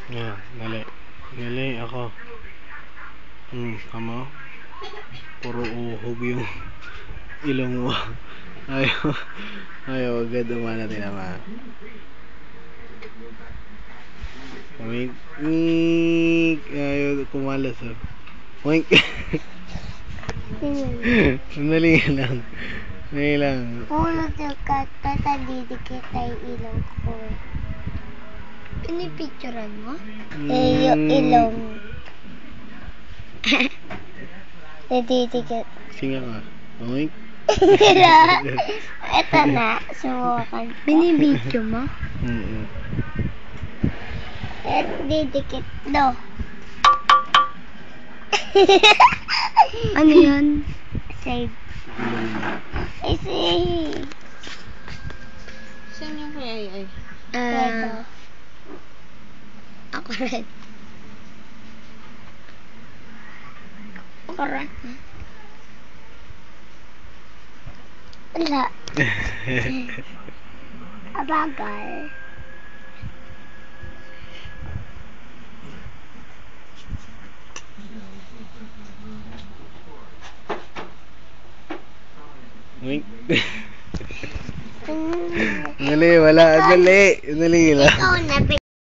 Yeah, dali. Dali ako. Kamo. Puro uhog yung ilong mo. Ayaw. Ayaw, agad umana din naman. Wink. Wink. Ayaw, kumalas oh. Wink. Sandali lang. Sandali lang. Pulot yung kata, tadidikit ay ilong ko. Pinipicturan mo? Yung ilong. Tadidikit. Singa ka. Wink. Ito na, subukan. Binibidyo mo? Didikit do. Ano yan? Save. Ay, save. Saan yung kaya ay? Ako rin. Ako rin. Wala. Abagal. Wink. Dali, wala. Dali. Dali lang. Ikaw na,